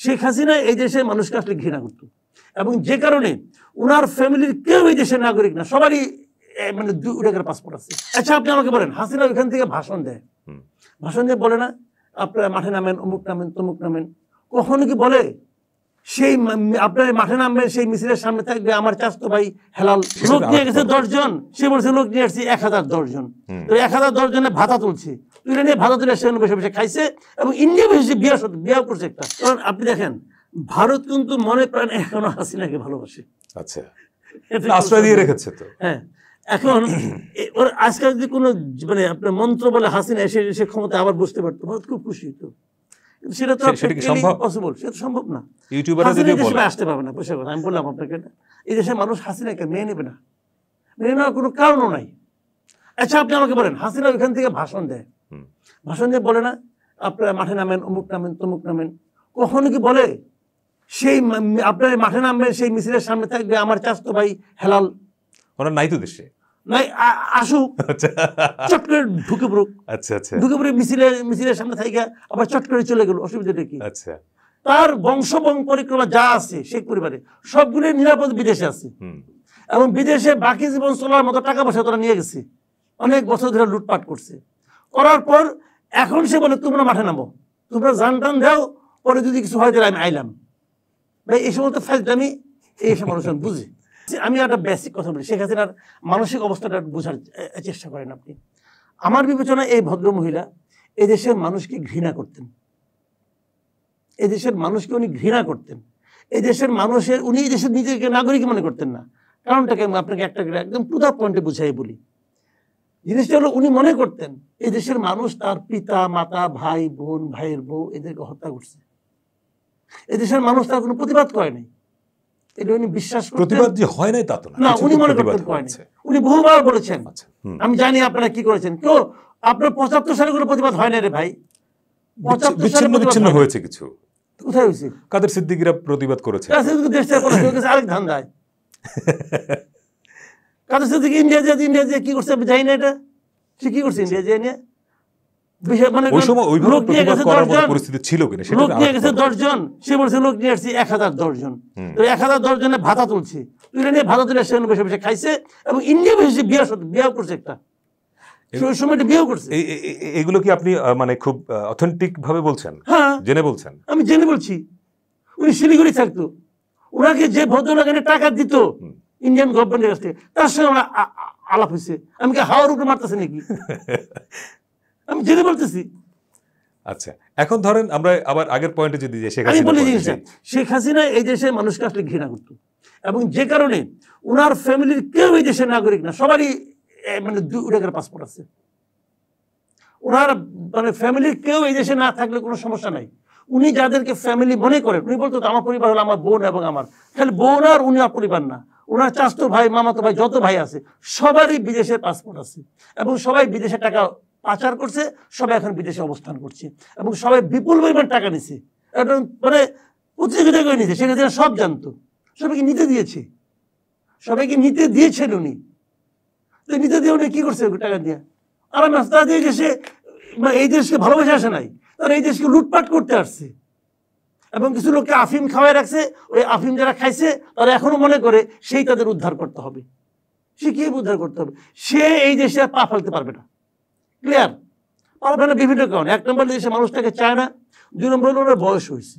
শেখ হাসিনা এই দেশে মানুষকে আসলে ঘৃণা করত, এবং যে কারণে উনার ফ্যামিলির কেউ এই দেশের নাগরিক না, সবারই মানে 2 টাকার পাসপোর্ট আছে। আচ্ছা আপনি আমাকে বলেন, হাসিনা ওইখান থেকে ভাষণ দেয়, ভাষণ দিয়ে বলে না আপনারা মাঠে নামেন, অমুক নামেন, তমুক নামেন, কখনো কি বলে সেই আপনার মাঠে নামবেন, সেই মিছিলের সামনে থাকবে আমার চাচতো ভাই হেলাল, লোক নিয়ে গেছে 10 জন, সে বলছে লোক নিয়ে আসছি 1010 জন, তো 1010 জনের ভাতা তুলছে, তুলে নিয়ে ভাতা তুলে সেখানে বসে বসে খাইছে, এবং ইন্ডিয়া বসে বিয়ে করছে একটা। কারণ আপনি দেখেন ভারত কিন্তু মনে প্রাণ এখনো হাসিনাকে ভালোবাসে। আচ্ছা, আশ্রয় দিয়ে রেখেছে তো। হ্যাঁ, এখন ওর আজকাল যদি কোনো মানে আপনার মন্ত্র বলে হাসিনা এসে ক্ষমতা আবার বসতে পারতো, ভারত খুব খুশি হতো, সেটা তো পসিবল, সেটা তো সম্ভব না। আসতে পারবে না, পয়সা কথা আমি বললাম আপনাকে, এই দেশের মানুষ হাসিনাকে মেনে নেবে না, মেনে নেওয়ার কোনো কারণও নাই। আচ্ছা আপনি আমাকে বলেন, হাসিনা ওইখান থেকে ভাষণ দেয়, ভাষণ দিয়ে বলে না আপনারা মাঠে নামেন, অমুক নামেন, তমুক নামেন, কখনো কি বলে সেই আপনার মাঠে নামবেন, সেই মিছিলের সামনে থাকবে আমার চাচতো ভাই হেলাল, ওরা নাই তো দেশে, নাই আসুক, চট করে ঢুকে পড়ুক, ঢুকে পড়ে মিছিলের সামনে থাইকা আবার চট করে চলে গেল, অসুবিধাটা কি? তার বংশ পরিক্রমা যা আছে শেখ পরিবারে সবগুলো নিরাপদ বিদেশে আছে, এবং বিদেশে বাকি জীবন চলার মতো টাকা পয়সা তারা নিয়ে গেছে, অনেক বছর ধরে লুটপাট করছে, করার পর এখন সে বলে তোমরা মাঠে নামো, তোমরা জান টান দাও, পরে যদি কিছু হয় তাহলে আমি আইলাম। ভাই এই সমস্ত ফাইজলামি এই সব মানুষ বুঝি। আমি একটা বেসিক কথা বলি, শেখ হাসিনার মানসিক অবস্থাটা বোঝার চেষ্টা করেন আপনি। আমার বিবেচনায় এই ভদ্র মহিলা এই দেশের মানুষকে ঘৃণা করতেন, এই দেশের মানুষকে উনি ঘৃণা করতেন, এই দেশের মানুষের উনি এই দেশের নিজেকে নাগরিক মনে করতেন না। কারণটাকে আমি আপনাকে একটা একদম টু দ্য পয়েন্টে বুঝাই বলি। জিনিসটা হলো উনি মনে করতেন এই দেশের মানুষ তার পিতা মাতা ভাই বোন ভাইয়ের বউ এদেরকে হত্যা করছে, এই দেশের মানুষ তার কোনো প্রতিবাদ করে নাই, এটা উনি বিশ্বাস করতেন। প্রতিবাদ যে হয় নাই তা তো না, উনি মনে করতেন করে নাই। উনি বহুবার বলেছেন, আমি জানি আপনারা কি করেছেন, কেউ আপনার 75 সালে কোনো প্রতিবাদ হয় না রে ভাই, 75 সালে বিচ্ছিন্ন হয়েছে কিছু, কোথায় হয়েছে? কাদের সিদ্দিকীরা প্রতিবাদ করেছে, আরেক ধান্দায় কাদের সিদ্দিক ইন্ডিয়া যে কি করছে আমি জানি না, এটা সে কি করছে ইন্ডিয়া যে নিয়ে লোক নিয়ে গেছে 10 জন, সে বলছে লোক নিয়ে আসছি 1010 জন, তো 1010 জনের ভাতা তুলছে, তুলে নিয়ে ভাতা তুলে সেখানে বসে বসে খাইছে, এবং ইন্ডিয়া বসে বিয়ে করছে একটা, ওই সময়টা বিয়ে করছে। এগুলো কি আপনি মানে খুব অথেন্টিক ভাবে বলছেন? হ্যাঁ জেনে বলছেন? আমি জেনে বলছি। উনি শিলিগুড়ি থাকতো, ওনাকে যে ভদ্রলোক টাকা দিত ইন্ডিয়ান গভর্নমেন্টের কাছ থেকে, তার সঙ্গে আমার আলাপ হয়েছে। আমি কি হাওয়ার উপরে মারতেছে নাকি? আমি জেনে বলতেছি। আচ্ছা, এখন ধরেন আমরা আবার আগের পয়েন্টে যদি যাই, শেখ হাসিনা এই দেশের মানুষকে আসলে ঘৃণা করত, এবং যে কারণে উনার ফ্যামিলির কেউ এই দেশের নাগরিক না, সবারই মানে 2 টাকার পাসপোর্ট আছে। ওনার মানে ফ্যামিলির কেউ এই দেশে না থাকলে কোনো সমস্যা নাই। উনি যাদেরকে ফ্যামিলি মনে করেন, উনি বলতো আমার পরিবার হলো আমার বোন এবং আমার, খালি বোন আর উনি আর পরিবার না, ওনার চাচতো ভাই মামাতো ভাই যত ভাই আছে সবারই বিদেশের পাসপোর্ট আছে, এবং সবাই বিদেশে টাকা পাচার করছে, সবাই এখন বিদেশে অবস্থান করছে, এবং সবাই বিপুল পরিমাণ টাকা নিছে, মানে প্রতিযোগিতা করে নিছে। সেখানে সব জানতো, সবাইকে নিতে দিয়েছে, সবাইকে নিতে দিয়েছেন উনি। তো নিতে দিয়ে উনি কি করছে টাকা দিয়ে? আর তারা এই দেশে এই দেশকে ভালোবাসে আসে নাই, তারা এই দেশকে লুটপাট করতে আসছে, এবং কিছু লোককে আফিম খাওয়াই রাখছে। ওই আফিম যারা খাইছে তারা এখনো মনে করে সেই তাদের উদ্ধার করতে হবে, সে কি উদ্ধার করতে হবে, সে এই দেশে পা ফেলতে পারবে না। ক্লিয়ার? পারবে না বিভিন্ন কারণে। 1 নম্বর দেশে মানুষটাকে চায় না, 2 নম্বর হলো ওনার বয়স হয়েছে।